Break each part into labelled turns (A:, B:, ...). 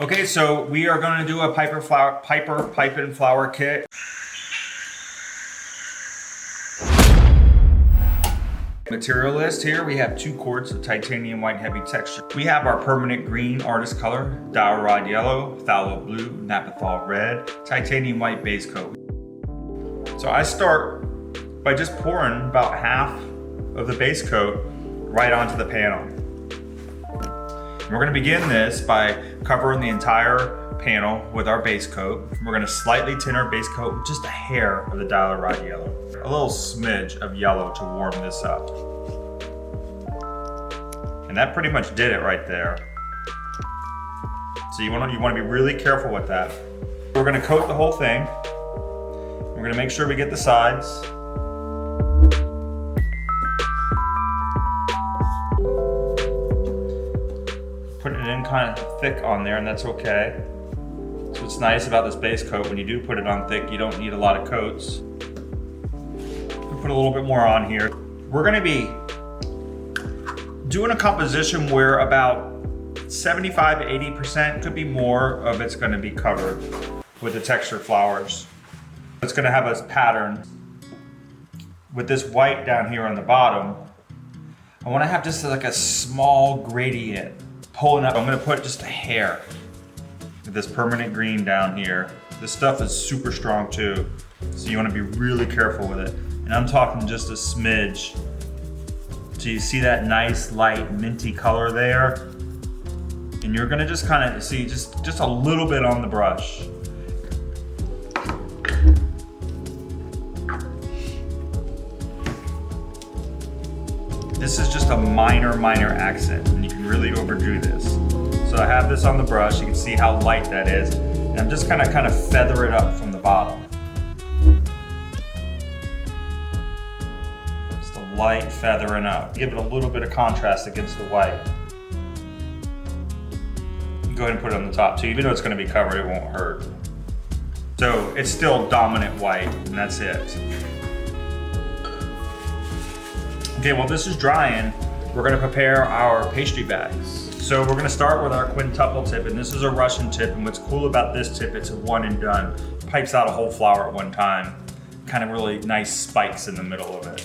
A: Okay, so we are going to do a Piper pipe and flower kit. Material list here, we have 2 quarts of titanium white heavy texture. We have our permanent green artist color, dowel rod yellow, phthalo blue, naphthol red, titanium white base coat. So I start by just pouring about half of the base coat right onto the panel. And we're gonna begin this by covering the entire panel with our base coat. We're gonna slightly tint our base coat with just a hair of the dowel rod yellow. A little smidge of yellow to warm this up. And that pretty much did it right there. So you wanna be really careful with that. We're gonna coat the whole thing. We're gonna make sure we get the sides. Putting it in kind of thick on there, and that's okay. So what's nice about this base coat, when you do put it on thick, you don't need a lot of coats. Put a little bit more on here. We're gonna be doing a composition where about 75 to 80%, could be more of it's gonna be covered with the texture flowers. It's gonna have a pattern. With this white down here on the bottom, I wanna have just like a small gradient pulling up. I'm gonna put just a hair of this permanent green down here. This stuff is super strong too, so you wanna be really careful with it. And I'm talking just a smidge. So you see that nice light minty color there? And you're gonna just kind of see just a little bit on the brush. This is just a minor accent, and you can really overdo this. So I have this on the brush, you can see how light that is. And I'm just gonna kind of feather it up from the bottom. Light feathering up. Give it a little bit of contrast against the white. Go ahead and put it on the top too. Even though it's going to be covered, it won't hurt. So it's still dominant white, and that's it. Okay, while this is drying, we're going to prepare our pastry bags. So we're going to start with our quintuple tip, and this is a Russian tip. And what's cool about this tip, it's a one and done. Pipes out a whole flower at one time. Kind of really nice spikes in the middle of it.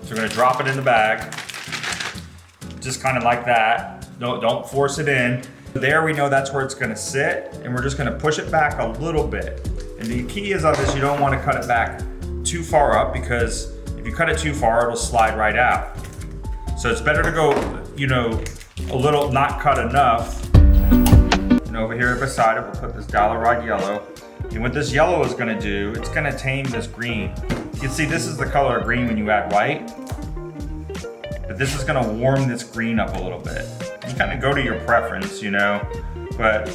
A: So we're gonna drop it in the bag, just kind of like that. Don't force it in. There we know that's where it's gonna sit, and we're just gonna push it back a little bit. And the key is on this, you don't wanna cut it back too far up, because if you cut it too far, it'll slide right out. So it's better to go, a little, not cut enough. And over here beside it, we'll put this dowel rod yellow. And what this yellow is gonna do, it's gonna tame this green. You can see this is the color of green when you add white, but this is gonna warm this green up a little bit. You kind of go to your preference, but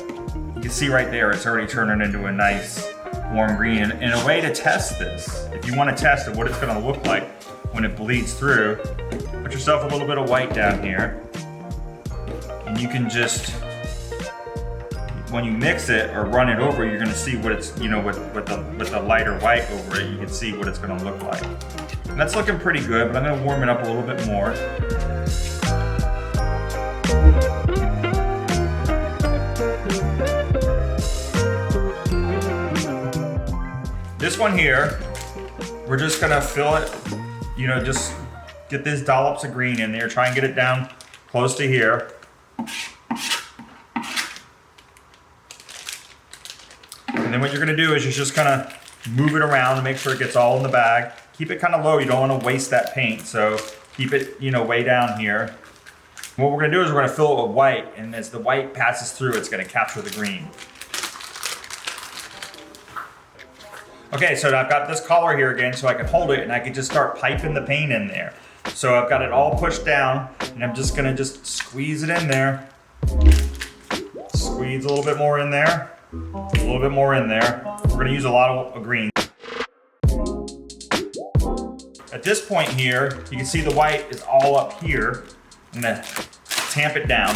A: you can see right there, it's already turning into a nice warm green. And a way to test this, if you wanna test it, what it's gonna look like when it bleeds through, put yourself a little bit of white down here, and you can just, when you mix it or run it over, you're gonna see what it's, with the lighter white over it, you can see what it's gonna look like. And that's looking pretty good, but I'm gonna warm it up a little bit more. This one here, we're just gonna fill it, just get these dollops of green in there, try and get it down close to here. And then what you're gonna do is you're just gonna move it around to make sure it gets all in the bag. Keep it kind of low, you don't wanna waste that paint, so keep it, way down here. What we're gonna do is we're gonna fill it with white, and as the white passes through, it's gonna capture the green. Okay, so I've got this collar here again, so I can hold it and I can just start piping the paint in there. So I've got it all pushed down, and I'm just gonna squeeze it in there. Squeeze a little bit more in there. A little bit more in there. We're gonna use a lot of green. At this point here, you can see the white is all up here. I'm gonna tamp it down.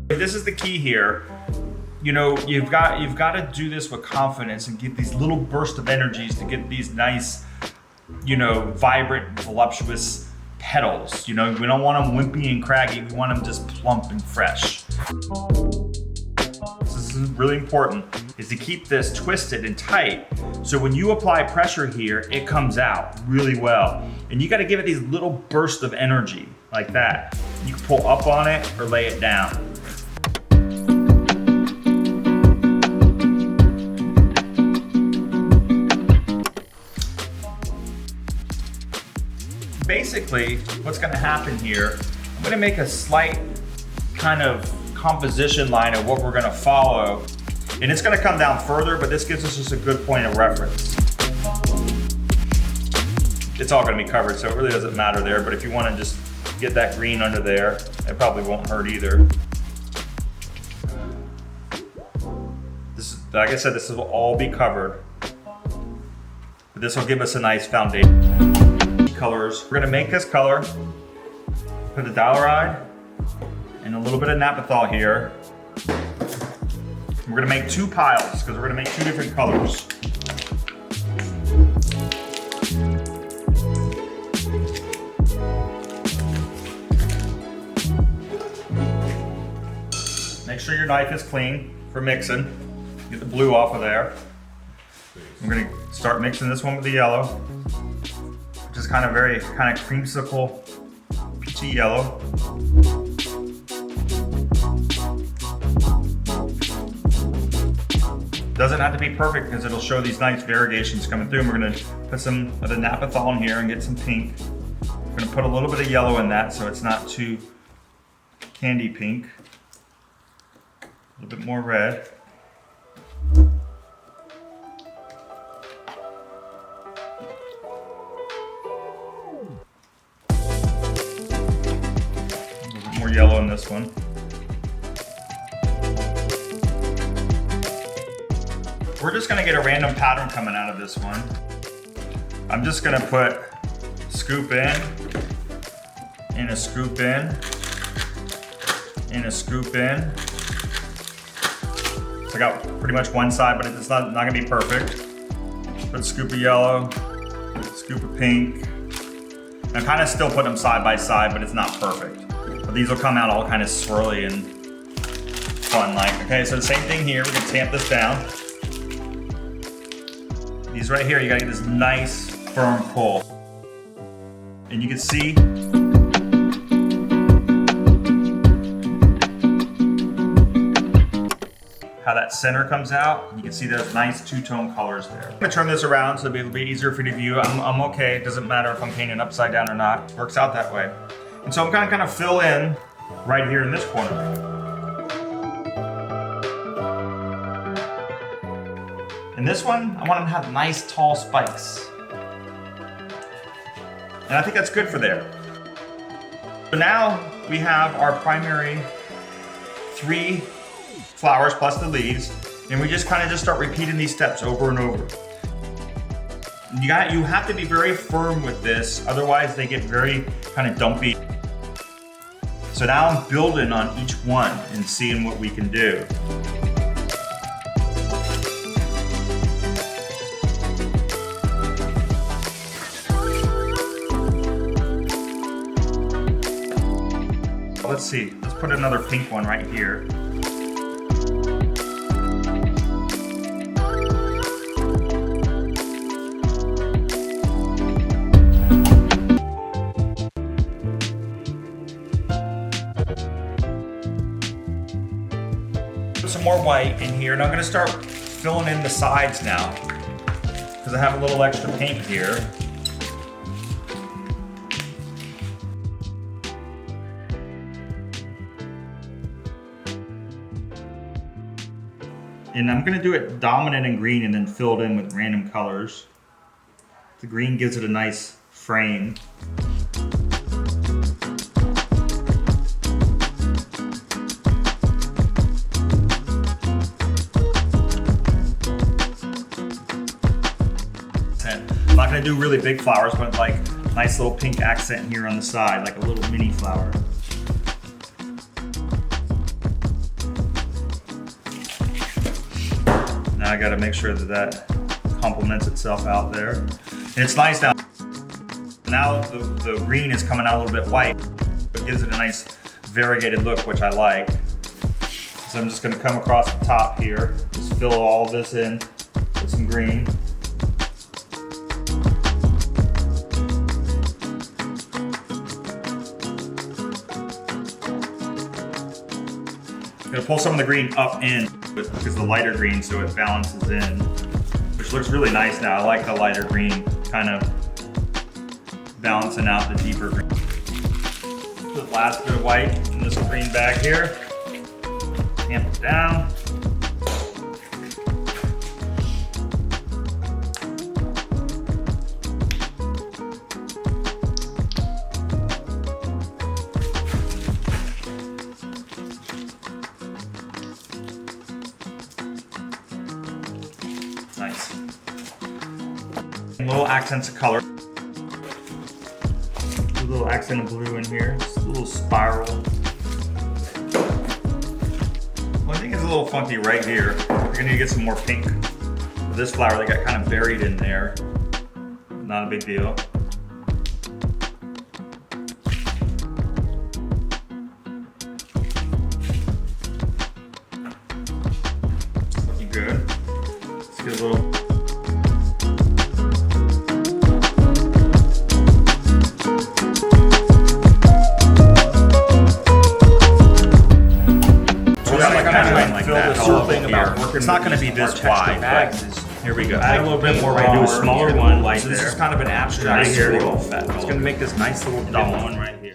A: This is the key here. You've got to do this with confidence and get these little bursts of energies to get these nice you know, vibrant, voluptuous petals. You know, we don't want them wimpy and craggy. We want them just plump and fresh. This is really important, is to keep this twisted and tight. So when you apply pressure here, it comes out really well. And you gotta give it these little bursts of energy like that. You can pull up on it or lay it down. Basically, what's gonna happen here, I'm gonna make a slight kind of composition line of what we're gonna follow. And it's gonna come down further, but this gives us just a good point of reference. It's all gonna be covered, so it really doesn't matter there, but if you wanna just get that green under there, it probably won't hurt either. This is, like I said, this will all be covered. But this will give us a nice foundation. Colors. We're gonna make this color, put the dialride and a little bit of Naphthol here. We're gonna make two piles because we're gonna make two different colors. Make sure your knife is clean for mixing. Get the blue off of there. We're gonna start mixing this one with the yellow, which is kind of very creamsicle, peachy yellow. Doesn't have to be perfect because it'll show these nice variegations coming through. And we're gonna put some of the Naphthol in here and get some pink. We're gonna put a little bit of yellow in that so it's not too candy pink. A little bit more red. More yellow in this one. We're just gonna get a random pattern coming out of this one. I'm just gonna put scoop in, and a scoop in, and a scoop in. So I got pretty much one side, but it's not gonna be perfect. Put a scoop of yellow, scoop of pink. I'm kind of still putting them side by side, but it's not perfect. But these will come out all kind of swirly and fun like. Okay, so the same thing here, we're gonna tamp this down. These right here, you gotta get this nice firm pull. And you can see how that center comes out. You can see those nice two-tone colors there. I'm gonna turn this around so it'll be easier for you to view. I'm okay, it doesn't matter if I'm painting upside down or not. It works out that way. And so I'm gonna kind of fill in right here in this corner. And this one, I want them to have nice tall spikes. And I think that's good for there. So now we have our primary 3 flowers plus the leaves, and we just kind of just start repeating these steps over and over. You have to be very firm with this, otherwise they get very kind of dumpy. So now I'm building on each one and seeing what we can do. Let's see, let's put another pink one right here. Put some more white in here, and I'm gonna start filling in the sides now because I have a little extra paint here. And I'm gonna do it dominant in green and then fill it in with random colors. The green gives it a nice frame. I'm not gonna do really big flowers, but like nice little pink accent here on the side, like a little mini flower. Now I gotta make sure that that complements itself out there. And it's nice now. now the green is coming out a little bit white. It gives it a nice variegated look, which I like. So I'm just gonna come across the top here, just fill all this in with some green. I'm gonna pull some of the green up in because the lighter green, so it balances in, which looks really nice now. I like the lighter green kind of balancing out the deeper green. The last bit of white in this green bag here. Tamp it down. Nice. Little accents of color. A little accent of blue in here. Just a little spiral. One thing is a little funky right here. You're gonna need to get some more pink. This flower, they got kind of buried in there. Not a big deal. Looking good. Let's get a little. It's not going to be this wide, but here we go. Add a little bit more. We're going to do a smaller one. So this is kind of an abstract here. It's going to make this nice little double one right here.